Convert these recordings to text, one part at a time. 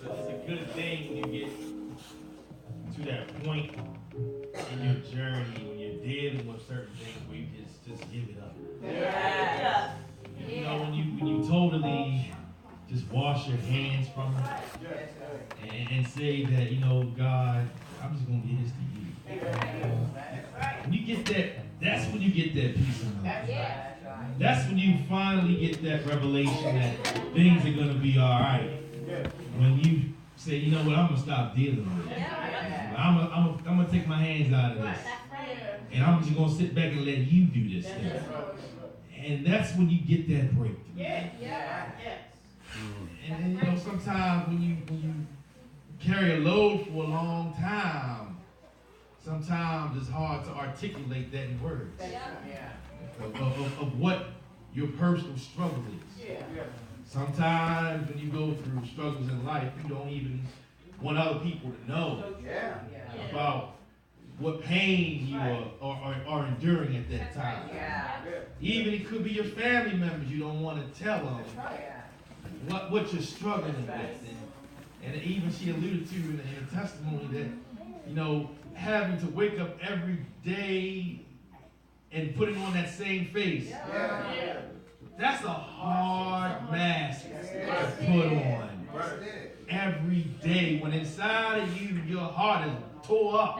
it's a good thing when you get to that point in your journey when you're dealing with certain things where you just give it up. Yeah. You know, when you totally just wash your hands from it and say that, you know, God, I'm just gonna give this to you. When you get that, that's when you get that peace of mind. That's when you finally get that revelation that things are gonna be all right. When you say, you know what, I'm gonna stop dealing with it. I'm gonna take my hands out of this, and I'm just gonna sit back and let you do this thing. And that's when you get that breakthrough. And you know, sometimes when you carry a load for a long time, sometimes it's hard to articulate that in words of what your personal struggle is. Sometimes when you go through struggles in life, you don't even want other people to know about what pain you are enduring at that time. Even it could be your family members, you don't want to tell them what you're struggling with. And even she alluded to in the testimony that, you know, having to wake up every day and putting on that same face. That's a hard mask to put on every day when inside of you, your heart is tore up.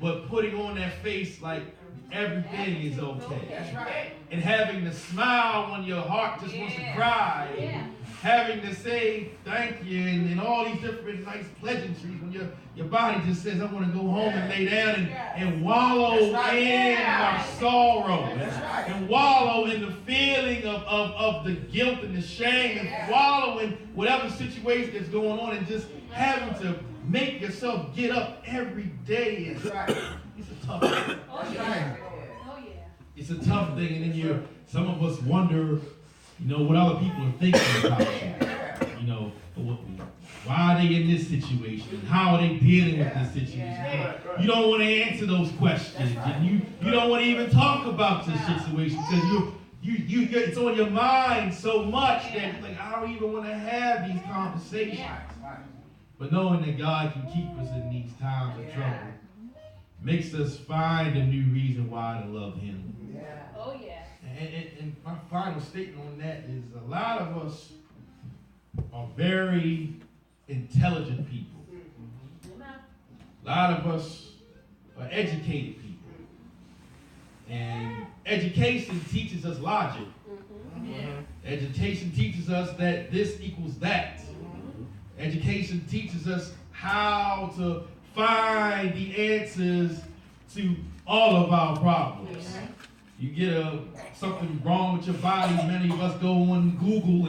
But putting on that face like everything is okay. And having the smile when your heart just wants to cry. Having to say thank you and all these different nice pleasantries when your body just says, I want to go home and lay down and wallow in our sorrow. And wallow in the feeling of the guilt and the shame and wallow in whatever situation that's going on and just having to make yourself get up every day. It's a tough thing. It's a tough thing, and then some of us wonder, you know, what other people are thinking about you. You know, why are they in this situation? How are they dealing with this situation? You don't want to answer those questions, and you don't want to even talk about this situation because it's on your mind so much that like I don't even want to have these conversations. But knowing that God can keep us in these times of trouble makes us find a new reason why to love Him. Oh yeah. And my final statement on that is a lot of us are very intelligent people. A lot of us are educated people. And education teaches us logic. Education teaches us that this equals that. Education teaches us how to find the answers to all of our problems. You get something wrong with your body, many of us go on Google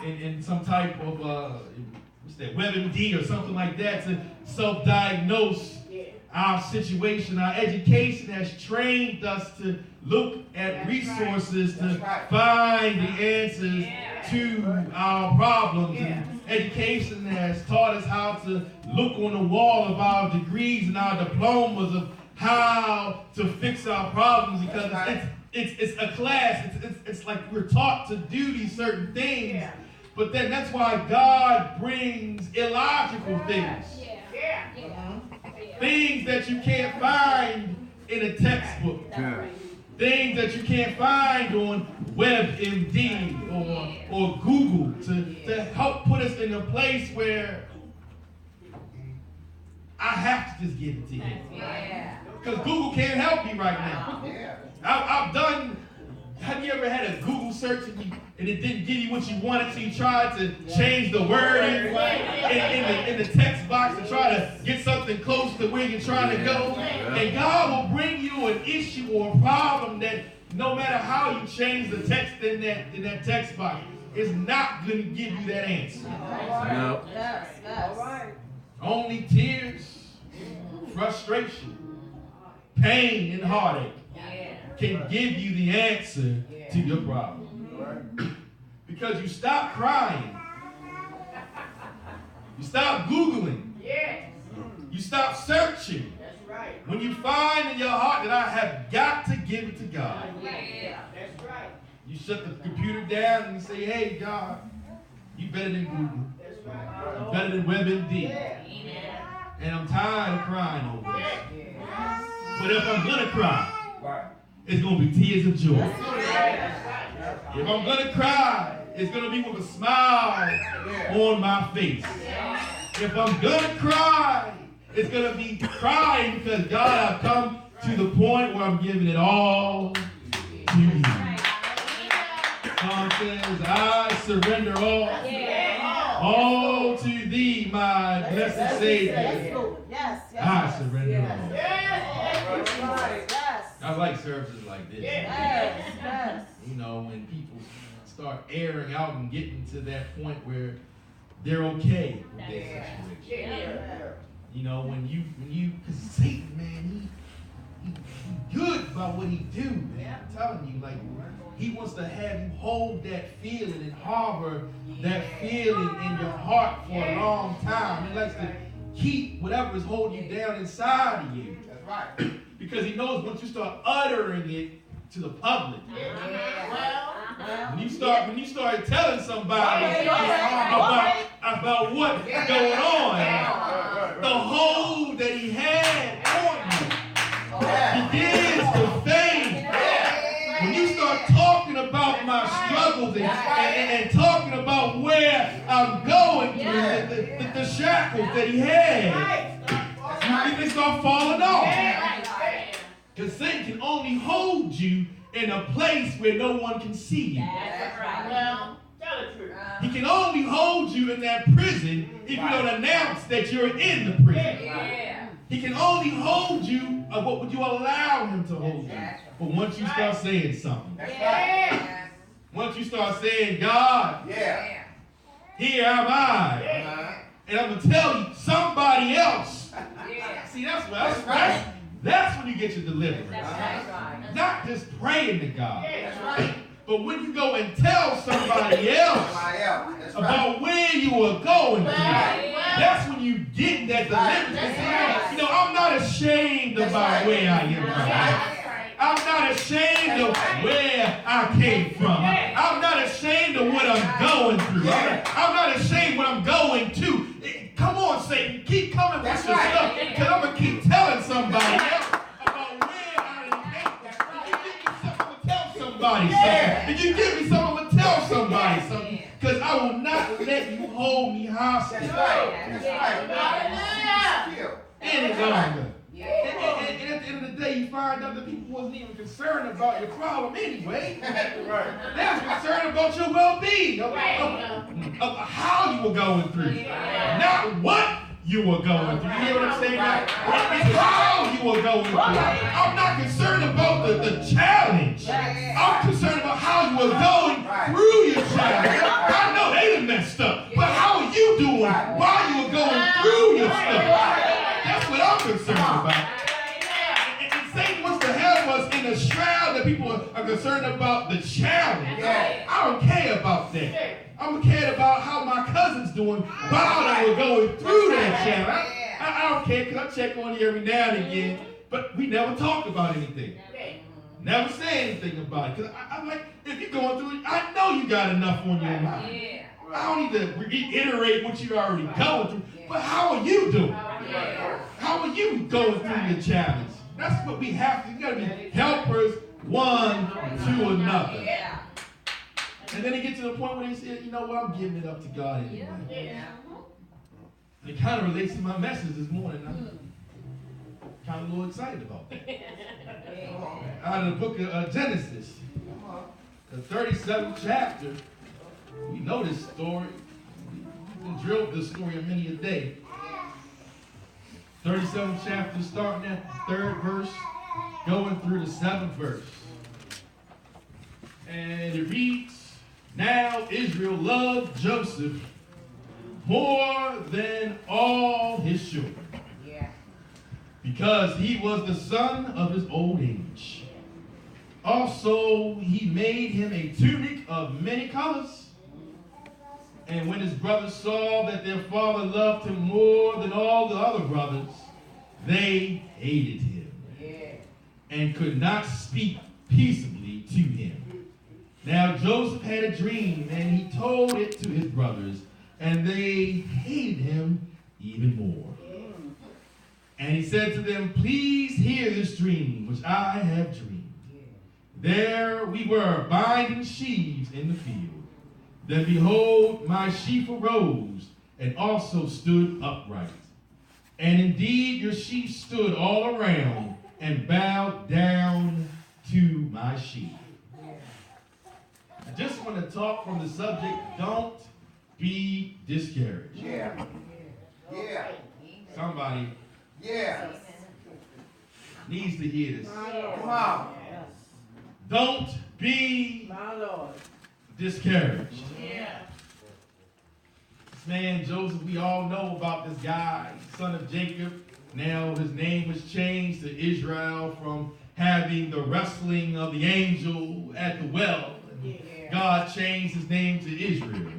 and some type of WebMD or something like that to self-diagnose our situation. Our education has trained us to look at resources to find the answers to our problems. And education has taught us how to look on the wall of our degrees and our diplomas of how to fix our problems because it's a class. It's like we're taught to do these certain things. But then that's why God brings illogical things. Things that you can't find in a textbook. Things that you can't find on WebMD or Google to help put us in a place where I have to just give it to you. Because Google can't help you right now. I've done, have you ever had a Google search and it didn't give you what you wanted, so you tried to change the wording in the text box to try to get something close to where you're trying to go? And God will bring you an issue or a problem that no matter how you change the text in that text box, it's not going to give you that answer. No. Only tears, frustration, pain, and heartache can give you the answer to your problem. Because you stop crying. You stop Googling. You stop searching. When you find in your heart that I have got to give it to God. You shut the computer down and you say, hey, God, you better than Google. It's better than WebMD. And I'm tired of crying over this. But if I'm going to cry, it's going to be tears of joy. If I'm going to cry, it's going to be with a smile on my face. If I'm going to cry, it's going to be crying because, God, I've come to the point where I'm giving it all to you. Song says, I surrender all to thee, my blessed Savior. I surrender all. I like services like this. You know, when people start airing out and getting to that point where they're okay with their situation. You know, when you, because Satan, man, he good about what he do, man. I'm telling you, like, he wants to have you hold that feeling and harbor that feeling in your heart for a long time. He likes to keep whatever is holding you down inside of you. That's right. Because he knows once you start uttering it to the public, when you start telling somebody about what's going on, the hold that he had on you begins to fade. When you start talking about my struggles and talking about where I'm going through, the shackles that he had, they start falling off. Because Satan can only hold you in a place where no one can see you. That's right. Well, tell the truth. He can only hold you in that prison if you don't announce that you're in the prison. Yeah. He can only hold you, what would you allow him to hold you? But once you start saying something, once you start saying, God, here am I, and I'm going to tell you, somebody else. See, that's when you get your deliverance. Not just praying to God. But when you go and tell somebody else about where you are going to, that's when you get that deliverance. You know, I'm not ashamed about where I am right. I'm not ashamed of where I came from. I'm not ashamed of what I'm going through. I'm not ashamed what I'm going to. Come on, Satan. Keep coming with your stuff because I'm going to keep telling somebody else about where I am. Somebody something. If you give me something, I'm going to tell somebody something. Because I will not let you hold me hostage. That's right. Any longer. And at the end of the day, you find out that people wasn't even concerned about your problem anyway. They was concerned about your well-being, of how you were going through, not what you were going through. You hear what I'm saying? It's how you were going through. I'm not concerned about the challenge. I'm concerned about how you were going through your challenge. I know they done messed up, but how are you doing while you were going through your stuff? That's what I'm concerned about. And Satan wants to have us in a shroud that people are concerned about the challenge. I don't care about that. I'm cared about how my cousin's doing while they were going through that challenge. I don't care because I check on you every now and again, but we never talk about anything. Never say anything about it. Because I'm like, if you're going through it, I know you got enough on your mind. I don't need to reiterate what you're already going through, but how are you doing? How are you going through your challenge? That's what we have to. You got to be helpers one to another. And then they get to the point where they say, you know what, I'm giving it up to God anyway. And it kind of relates to my message this morning. I'm kind of a little excited about that. Out of the book of Genesis, the 37th chapter, we know this story. We can drill this story in many a day. 37th chapter, starting at the 3rd verse, going through the 7th verse. And it reads, now Israel loved Joseph more than all his children, because he was the son of his old age. Also, he made him a tunic of many colors. And when his brothers saw that their father loved him more than all the other brothers, they hated him and could not speak peaceably to him. Now Joseph had a dream, and he told it to his brothers, and they hated him even more. And he said to them, please hear this dream which I have dreamed. There we were binding sheaves in the field. Then behold, my sheaf arose and also stood upright. And indeed your sheep stood all around and bowed down to my sheep. I just want to talk from the subject, don't be discouraged. Yeah. Yeah. Somebody needs to hear this. Come on. Don't be discouraged. This man Joseph, we all know about this guy, son of Jacob. Now his name was changed to Israel from having the wrestling of the angel at the well. God changed his name to Israel.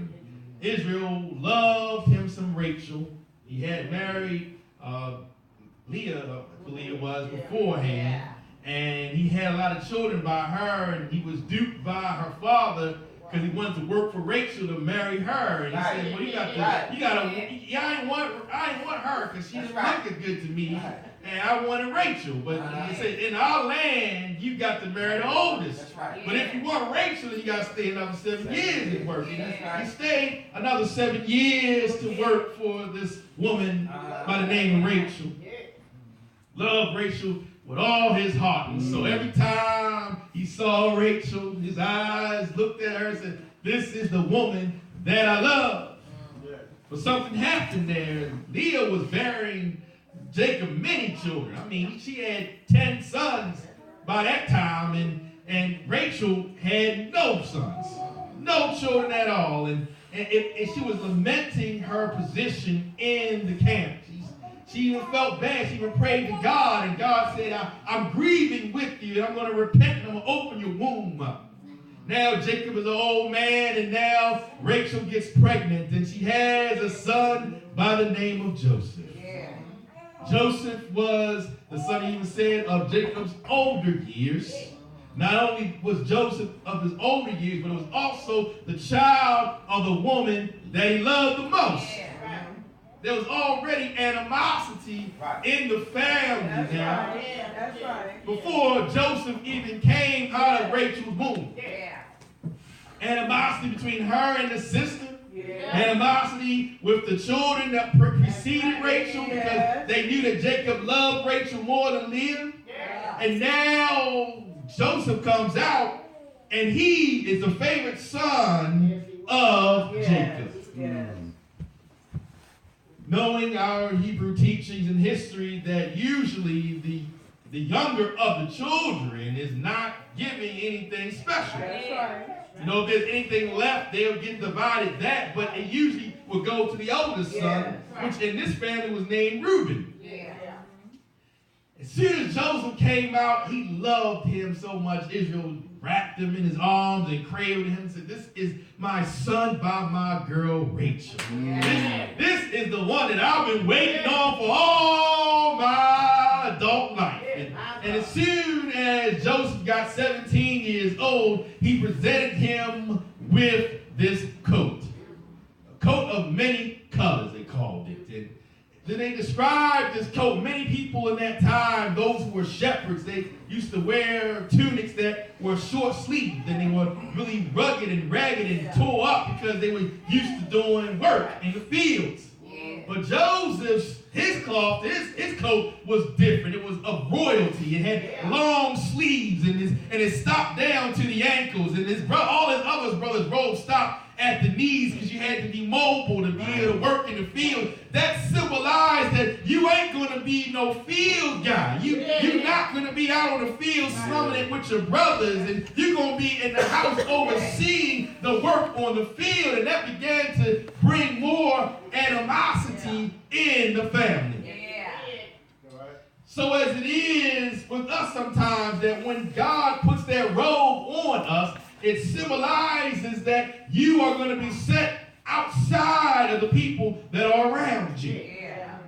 Israel loved him some Rachel. He had married Leah, I believe it was, beforehand. And he had a lot of children by her, and he was duped by her father because he wanted to work for Rachel to marry her. And he said, well, I ain't want her because she didn't look as good to me. And I wanted Rachel. But he said, in our land, you got to marry the oldest. But if you want Rachel, you got to stay another 7 years at work. He stayed another 7 years to work for this woman by the name of Rachel. Loved Rachel with all his heart. And so every time he saw Rachel, his eyes looked at her and said, this is the woman that I love. But something happened there. Leah was bearing Jacob many children. I mean, she had 10 sons by that time, and Rachel had no sons. No children at all. And she was lamenting her position in the camp. She even felt bad. She even prayed to God, and God said, I'm grieving with you, and I'm going to repent, and I'm going to open your womb up. Now Jacob is an old man, and now Rachel gets pregnant, and she has a son by the name of Joseph. Joseph was, the son even said, of Jacob's older years. Not only was Joseph of his older years, but it was also the child of the woman that he loved the most. There was already animosity in the family now. That's right. Before Joseph even came out of Rachel's womb. Animosity between her and the sister. Animosity with the children that preceded Rachel because they knew that Jacob loved Rachel more than Leah. And now Joseph comes out and he is the favorite son of Jacob. Knowing our Hebrew teachings and history that usually the younger of the children is not giving anything special. That's right. You know, if there's anything left, they'll get divided that, but it usually will go to the oldest son, which in this family was named Reuben. As soon as Joseph came out, he loved him so much. Israel wrapped him in his arms and cradled him and said, this is my son by my girl Rachel. This is the one that I've been waiting on for all my adult life. And as soon as Joseph got 17 years old, he presented him with this coat. A coat of many colors, they called it. And then they described this coat. Many people in that time, those who were shepherds, they used to wear tunics that were short-sleeved, and they were really rugged and ragged and tore up because they were used to doing work in the fields. But Joseph's, his cloth, his coat was different. It was of royalty. It had long sleeves, and it stopped down to the ankles. And all his other brothers' robes stopped at the knees because you had to be mobile to be able to work in the field. That symbolized that you ain't going to be no field guy. You're not going to be out on the field slumming it with your brothers, and you're going to be in the house overseeing the work on the field. And that began to bring more animosity in the family. So as it is with us sometimes, that when God puts that robe on us, it symbolizes that you are going to be set outside of the people that are around you.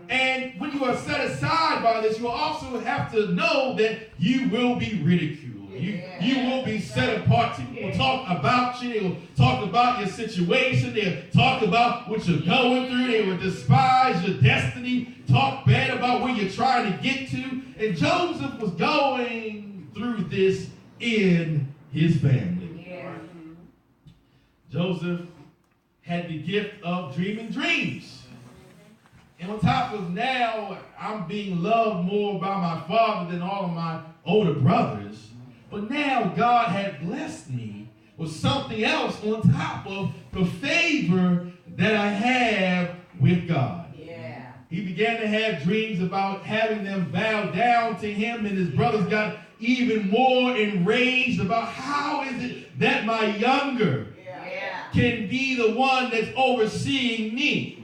And when you are set aside by this, you also have to know that you will be ridiculed. You will be set apart. People will talk about you. They will talk about your situation. They'll talk about what you're going through. They will despise your destiny, talk bad about where you're trying to get to. And Joseph was going through this in his family. Joseph had the gift of dreaming dreams. And on top of now, I'm being loved more by my father than all of my older brothers. But now God had blessed me with something else on top of the favor that I have with God. Yeah. He began to have dreams about having them bow down to him, and his brothers got even more enraged about how is it that my younger can be the one that's overseeing me.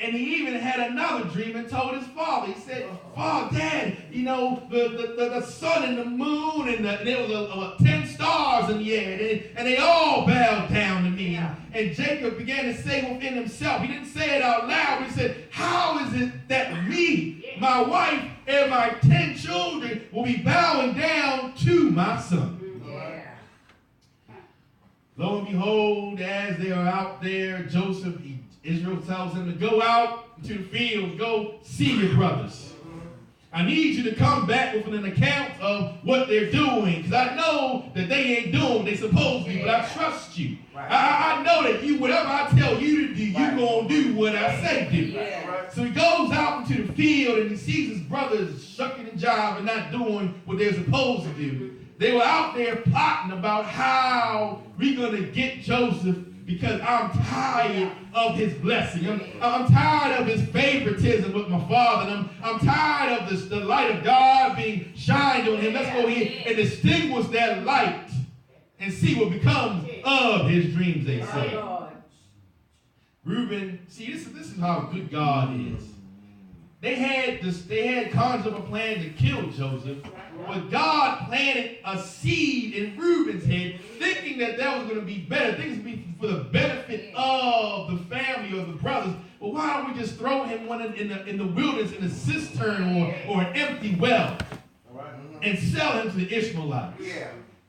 And he even had another dream and told his father. He said, "Father, Dad, you know, the sun and the moon and there was 10 stars in the air, and they all bowed down to me." And Jacob began to say within himself, he didn't say it out loud, he said, "How is it that me, my wife, and my 10 children will be bowing down to my son?" Lo and behold, as they are out there, Israel tells him to go out into the fields, go see your brothers. I need you to come back with an account of what they're doing, because I know that they ain't doing what they're supposed to do, but I trust you. I know that whatever I tell you to do, you're going to do what I say do. So he goes out into the field and he sees his brothers shucking and jiving and not doing what they're supposed to do. They were out there plotting about how we're going to get Joseph, because I'm tired of his blessing. I'm tired of his favoritism with my father. And I'm tired of the light of God being shined on him. Let's go ahead and distinguish that light and see what becomes of his dreams, they say. Reuben, see, this is how good God is. They had conjured up a plan to kill Joseph, but God planted a seed in Reuben's head, thinking that was going to be better, things would be for the benefit of the family or the brothers. But why don't we just throw him one in the wilderness in a cistern or an empty well, and sell him to the Ishmaelites,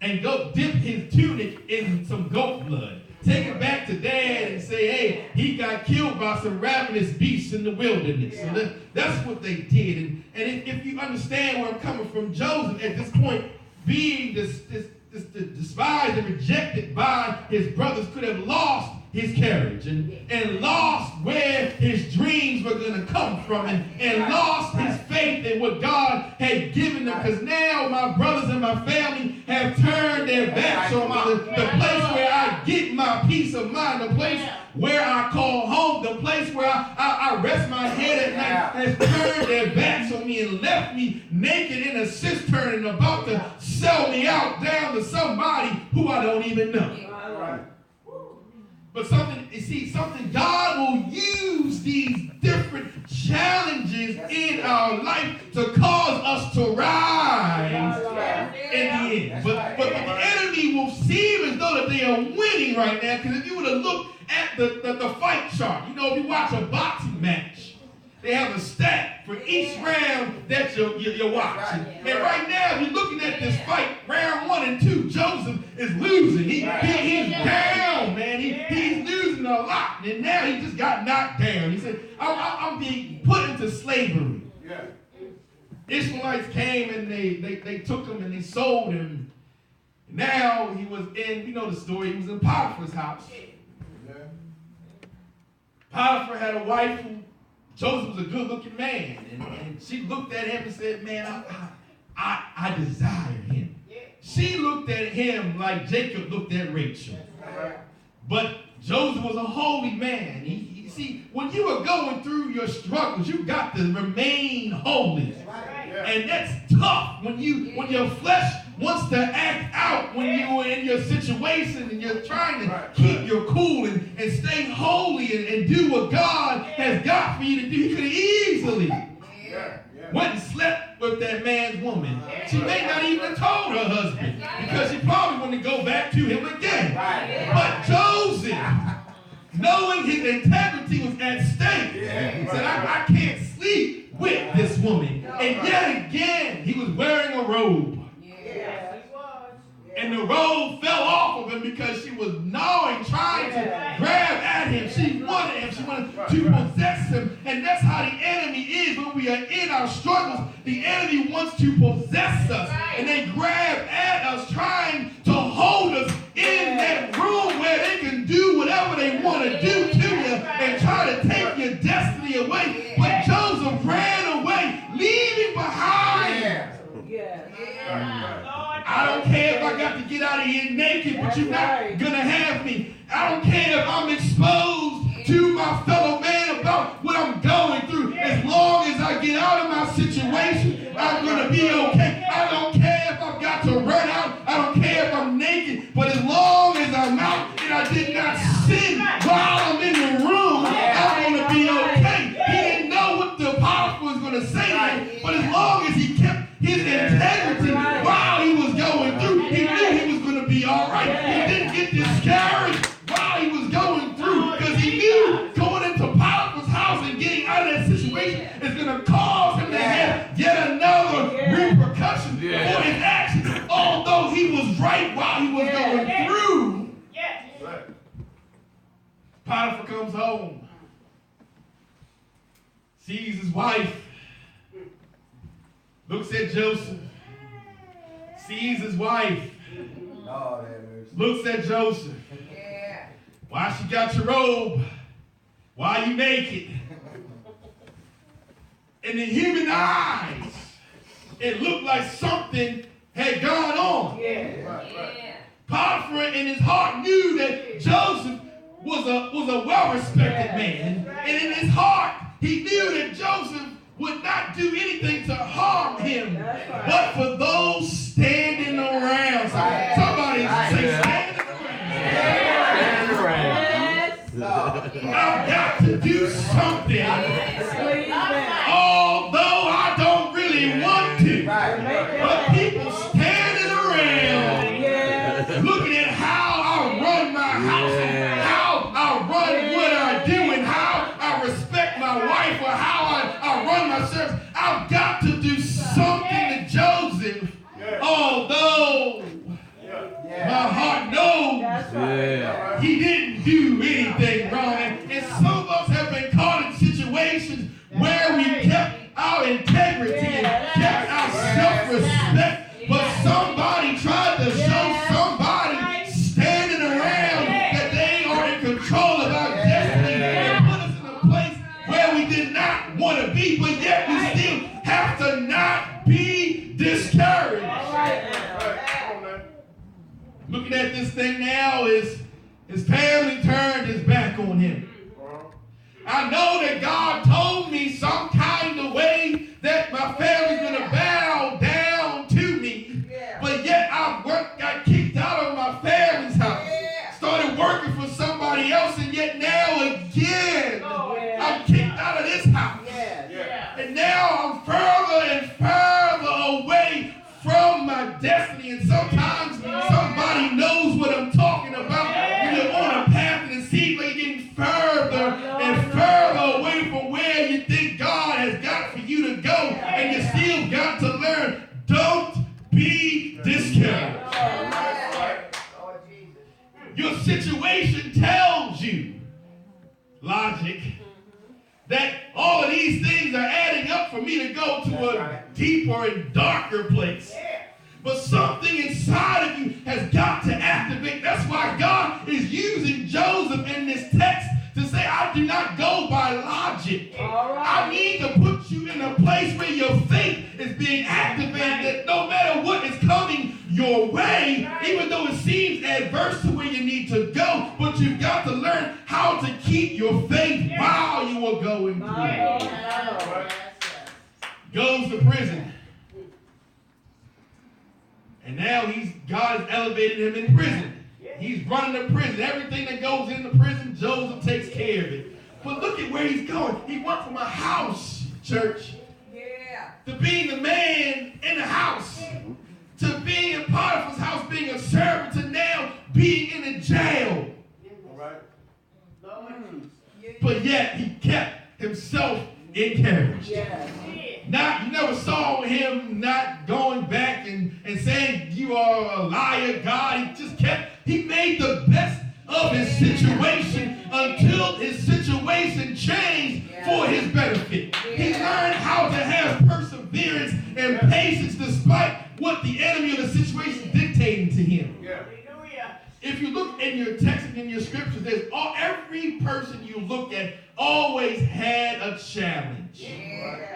and go dip his tunic in some goat blood. Take it back to Dad and say, hey, he got killed by some ravenous beasts in the wilderness. So that's what they did. And if you understand where I'm coming from, Joseph at this point, being despised and rejected by his brothers, could have lost his carriage and lost where his dreams were going to come from and lost his faith in what God had given them, because now my brothers and my family have turned their backs on me. The place where I get my peace of mind, the place where I call home, the place where I rest my head at night, has turned their backs on me and left me naked in a cistern and about to sell me out down to somebody who I don't even know. But something God will use these different challenges in our life to cause us to rise in the end. But the enemy will seem as though that they are winning right now, because if you were to look at the fight chart, you know, if you watch a boxing match, they have a stat for each round that you're watching. And right now, if you're looking at this fight, round 1 and 2, Joseph is losing. He's down, man. He's losing a lot. And now he just got knocked down. He said, I'm being put into slavery. Yeah. Ishmaelites came and they took him and they sold him. Now he was in, you know the story, he was in Potiphar's house. Yeah. Potiphar had a wife who, Joseph was a good-looking man, and she looked at him and said, man, I desire him. She looked at him like Jacob looked at Rachel. But Joseph was a holy man. See, when you are going through your struggles, you got to remain holy. And that's tough when your flesh wants to act out when you're in your situation and you're trying to keep your cool and stay holy and do what God has got for you to do. He could have easily went and slept with that man's woman. She may not even have told her husband, because she probably wanted to go back to him again. But Joseph, knowing his integrity was at stake, he said, I can't sleep with this woman. And yet again, he was wearing a robe. to possess him. And that's how the enemy is when we are in our struggles. The enemy wants to possess us. And they grab at us, trying to hold us in that room where they can do whatever they want to do to you and try to take your destiny away. But Joseph ran away, leaving behind. I don't care if I got to get out of here naked, but you're not going to have me. I don't care if I'm exposed to my fellow man about what I'm going through. As long as I get out of my situation, I'm going to be okay. I don't care if I've got to run out. I don't care if I'm naked. But as long as I'm out and I did not sin while I'm in the room, I'm going to be okay. He didn't know what the apostle was going to say to him, but as long as he kept his integrity while he was going through, he knew he was going to be all right. He didn't get discouraged while he was going through, because he knew going into Potiphar's house and getting out of that situation is going to cause him to have yet another repercussion for his actions. Although he was right while he was going through, Potiphar comes home, sees his wife, looks at Joseph, sees his wife, looks at Joseph. Why she got your robe? Why you naked? And in human eyes, it looked like something had gone on. Potiphar in his heart knew that Joseph was a well-respected man. And in his heart, he knew that Joseph would not do anything to harm him. But for those standing around, somebody say standing around. I've got to do something. Although I don't really want to. But people standing around looking at how I run my house, how I run what I do, and how I respect my wife, or how I run my service. I've got to do something to Joseph. Although my heart knows he didn't do anything wrong. And some of us have been caught in situations where we kept our integrity and kept our self-respect, but somebody tried to show somebody standing around that they are in control of our destiny and put us in a place where we did not want to be, but yet we still have to not be discouraged. Looking at this thing now, is his family turned his back on him. I know that God told me some kind of way that my family's going to bow down to me, but yet got kicked out of my family's house, started working for somebody else, and yet now again, I'm kicked out of this house. And now I'm further and further away from my destiny. And sometimes somebody knows what I'm talking about. When you're on a path and it seems like you're getting further and further away from where you think God has got for you to go, and you still got to learn, don't be discouraged. Your situation tells you, logic, that all of these things are adding up for me to go to a deeper and darker place. But something inside of you has got to activate. That's why God is using Joseph in this text to say, I do not go by logic. I need to put you in a place where your faith is being activated, that no matter what is coming your way, even though it seems adverse to where you need to go, but you've got to learn how to keep your faith while you are going through. Goes to prison. And now God has elevated him in prison. He's running the prison. Everything that goes in the prison, Joseph takes care of it. But look at where he's going. He went from a house, church, to being the man in the house, to being in Potiphar's house, being a servant, to now being in a jail. But yet he kept himself encouraged. You never saw him not going back and saying, you are a liar, God. He made the best of his situation. until his situation changed for his benefit. He learned how to have perseverance and patience despite what the enemy of the situation dictating to him. If you look in your text and in your scriptures, every person you look at always had a challenge.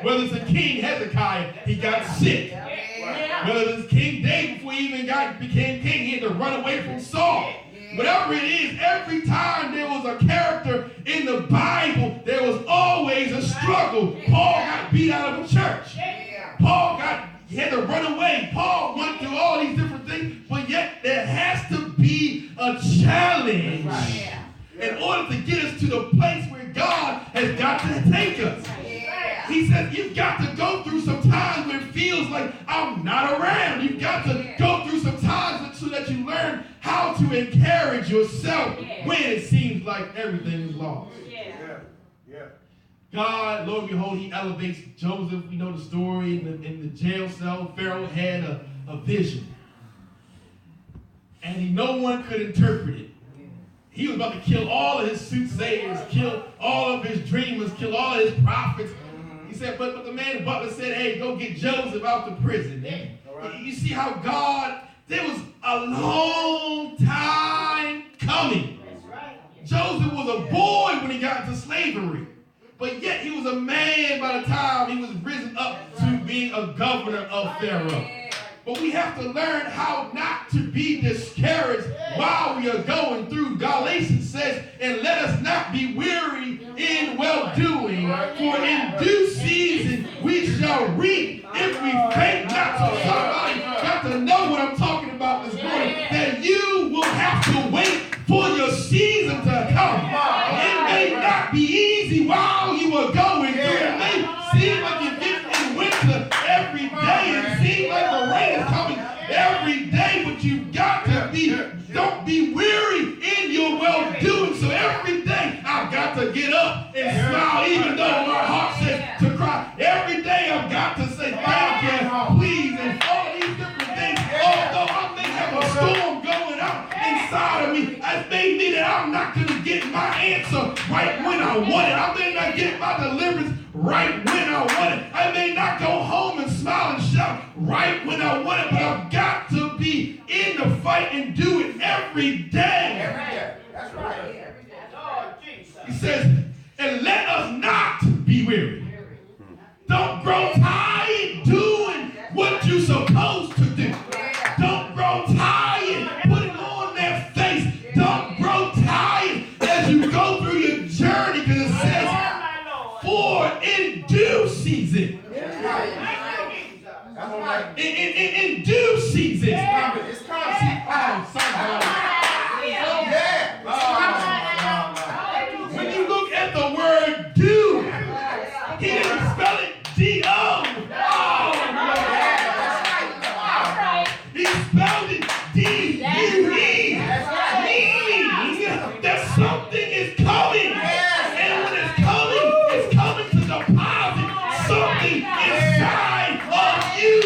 Whether it's the king Hezekiah, he got sick. Whether it's King David, before he even became king, he had to run away from Saul. Whatever it is, every time there was a character in the Bible, there was always a struggle. Paul got beat out of a church. He had to run away. Paul went through all these different things, but yet there has to be a challenge in order to get us to the place where God has got to take us. He says you've got to go through some times where it feels like I'm not around. You've got to go through some times so that you learn how to encourage yourself when it seems like everything is lost. God, Lord, behold, he elevates Joseph. We know the story in the jail cell. Pharaoh had a vision. And no one could interpret it. He was about to kill all of his soothsayers, kill all of his dreamers, kill all of his prophets. He said, but the man, the butler said, hey, go get Joseph out the prison. You see how God, there was a long time coming. Joseph was a boy when he got into slavery. But yet he was a man by the time he was risen up to being a governor of Pharaoh. But we have to learn how not to be discouraged while we are going through. Galatians says, and let us not be weary in well-doing, for in due season we shall reap if we faint not. So somebody got to know what I'm talking about this morning, that you will have to wait for your season to come. It may not be easy while you are going through. It may seem like you're getting in winter every day. It seems like the rain is coming every day, but you've got to don't be weary in your well-doing. So every day I've got to get up and smile, even though my heart says to cry. Every day I've got to say thank you, please, and all these different things. Although I may have a storm going on inside of me, it may mean that I'm not going to get my answer right when I want it. I may not get my deliverance right when I want it. I may not go home and smile and shout right when I want it, but I've got to be in the fight and do it every day. Every day. That's right. Every day. Oh, Jesus. He says, and let us not be weary. Don't grow tired doing what you're supposed to do. Don't grow tired putting on that face. Don't grow tired as you go through your journey, because it says, for in due season. In due season. It's coming. Oh, somebody. When you look at the word do, he didn't spell it D-O. He spelled it D-U-E. Meaning that something is coming. And when it's coming to deposit something inside of you.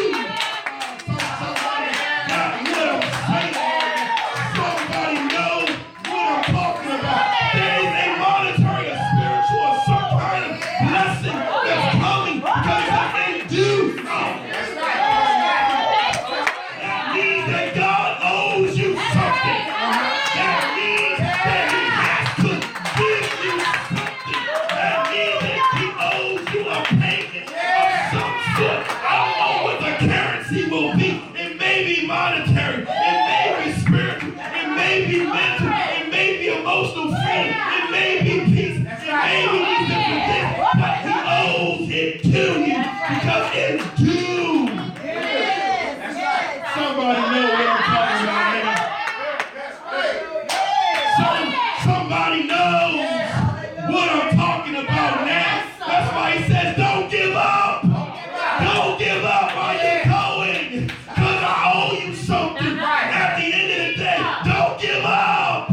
Somebody knows what I'm talking about. There is a monetary, a spiritual, or some kind of blessing that's coming because of in due. That means that God owes you something. That means that he has to give you something. That means that he owes you a payment of some sort. I don't know what the currency will be. It may be monetary. It may be spiritual. It may be mental. It may be emotional freedom. It may be peace. It may be these different things. But he owes it to you because it's due. Somebody know what I'm talking about now. Somebody knows what I'm talking about now. That's why he says, don't give up. Don't give up while you're going. Because I owe you something at the end of the day. Don't give up.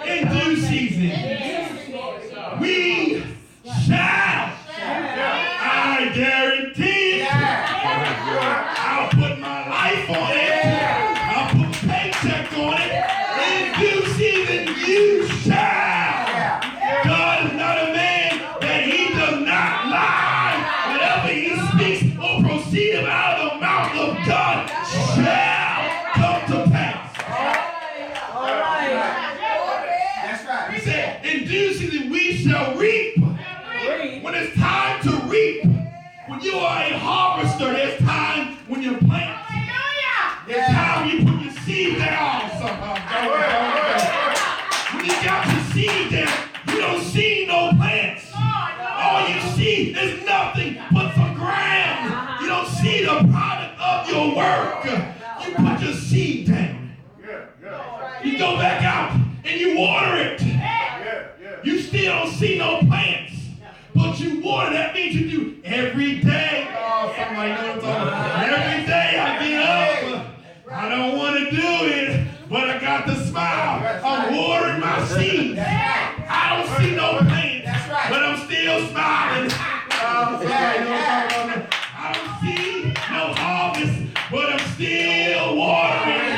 In due season, we shall. I guarantee it. I'll put my life on it. I'll put a paycheck on it. In In due season we shall reap. When it's time to reap, when you are a harvester, there's time when you plant. There's time you put your seed down somehow. When you got your seed down, you don't see no plants. All you see is nothing but some ground. You don't see the product of your work. You put your seed down. You go back out and you water it. You still don't see no plants. But you water, that means you do every day. Somebody knows every day I get up. I don't want to do it, but I got the smile. I'm watering my seeds. I don't see no plants, but I'm still smiling. I don't see no harvest, but I'm still watering.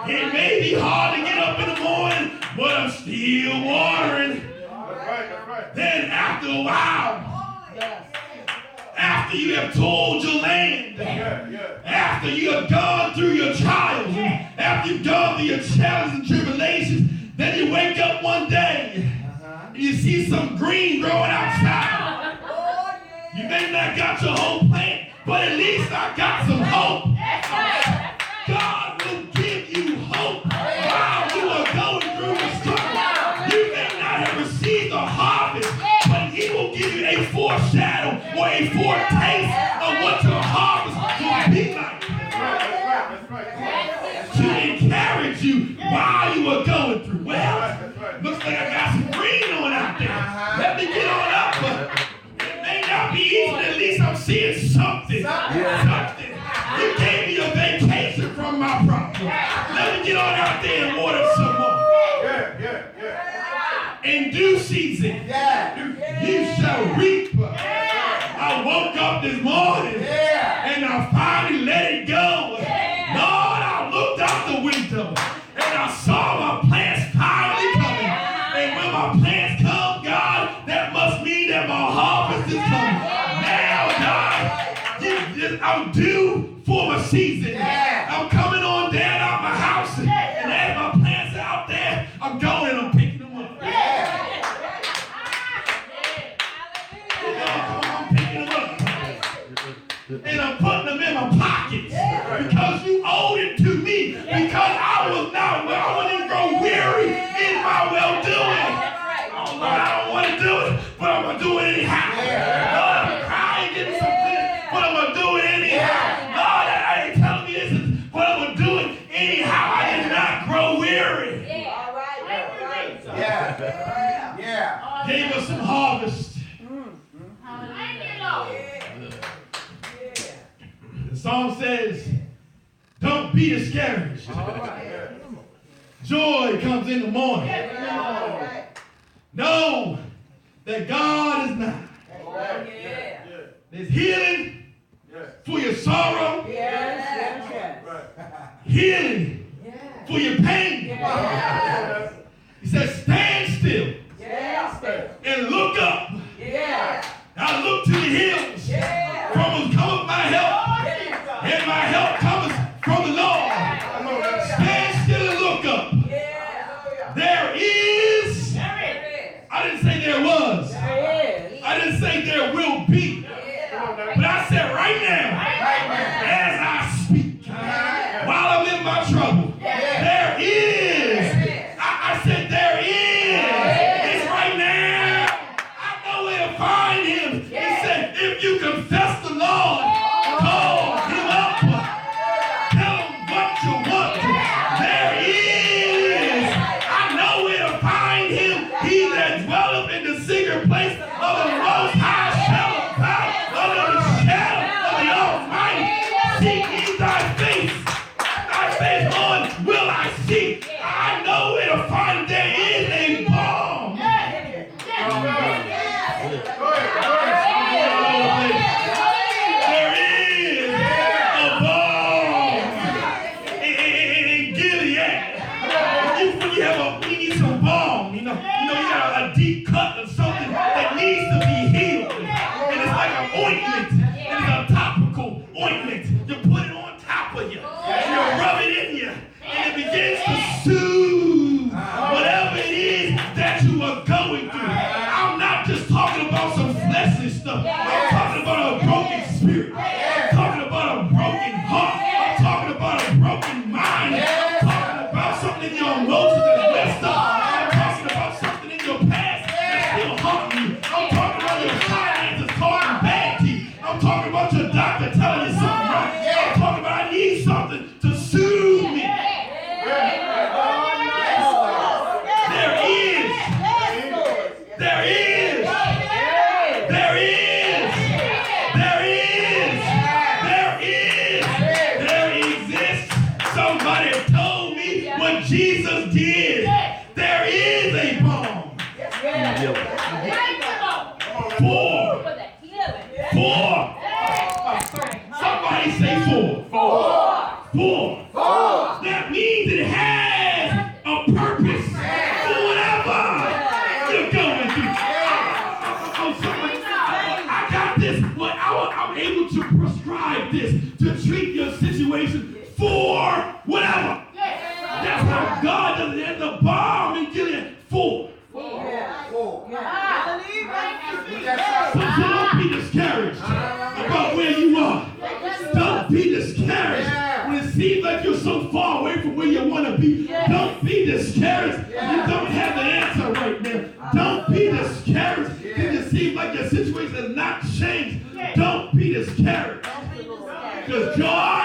It may be hard to get up in the morning, but I'm still watering. Then after a while, after you have told your land, after you have gone through your trials, after you've gone through your challenges and tribulations, then you wake up one day and you see some green growing outside. You may not got your whole plant, but at least I got some hope. God will give you hope while you are going through the struggle. You may not have received the harvest, but He will give you a foreshadow or a foretaste of what your harvest will be like. To encourage you while you are going through. Well, looks like I got some green on out there. Let me get on up. It may not be easy, but at least I'm seeing something. Something. You gave me a vacation from my problem. Let me get on out there and water some more. In due season, you shall reap. I woke up this morning and I finally let it go. Lord, I looked out the window and I saw my plants finally coming. And when my plants come, God, that must mean that my harvest is coming. Now, God, I'm due for my season. I'm coming on down out my house, and as my plants are out there, I'm going and I'm picking them up. I'm picking them up. And I'm putting them in my pockets because you owed it to me, because I wouldn't even grow weary in my well-doing. Oh, Lord, I don't want to do it, but I'm going to do it anyhow. Lord, I'm crying, getting something, but I'm going to do it anyhow. Lord, I ain't telling me this, but I'm going to do it anyhow. I did not grow weary. Gave us some harvest. The song says, don't be discouraged. Joy comes in the morning. Know that God is nigh. There's healing for your sorrow. Healing for your pain. He says, stand still and look up. I look to the hills. From whence cometh my help. And my help cometh from the Lord. Stand still and look up. There is. I didn't say there was. I didn't say there will be. But I said right now, as I speak, while I'm in my trouble, there is. I said there is. It's right now. I know where to find Him. He said, if you confess the Lord, call Him up. Tell Him what you want. There is. I know where to find Him. He that dwelleth in the secret place of the Most High shall abide under the shadow of the Almighty. Seek ye thy face. Thy face, Lord, will I seek. I know where to find. There is a balm. There is a balm in Gilead. When you need some balm, you got a deep cut of something that needs to be healed. And it's like an ointment. And it's a topical ointment. You put it on top of you. And you rub it in you. And it begins to soothe whatever it is that you are going going through. I'm not just talking about some fleshly stuff. I'm talking about a broken spirit. I'm talking about a broken heart. I'm talking about a broken mind. I'm talking about something in your emotions that's messed up. I'm talking about something in your past that's still haunting you. I'm talking about your finances talking bad to you. I'm talking about your doctor telling you something wrong. I'm talking about I need something to soothe me. Jesus did. There is a balm. Four. Somebody say four. That means it has a purpose for whatever you're going through. I got this. I'm able to prescribe this to treat your situation for whatever. That's how God does it. There's the balm in Gilead. Four. So don't be discouraged about where you are. Don't be discouraged when it seems like you're so far away from where you want to be. Don't be discouraged when you don't have the answer right now. Don't be discouraged when it seems like your situation has not changed. Don't be discouraged. Because God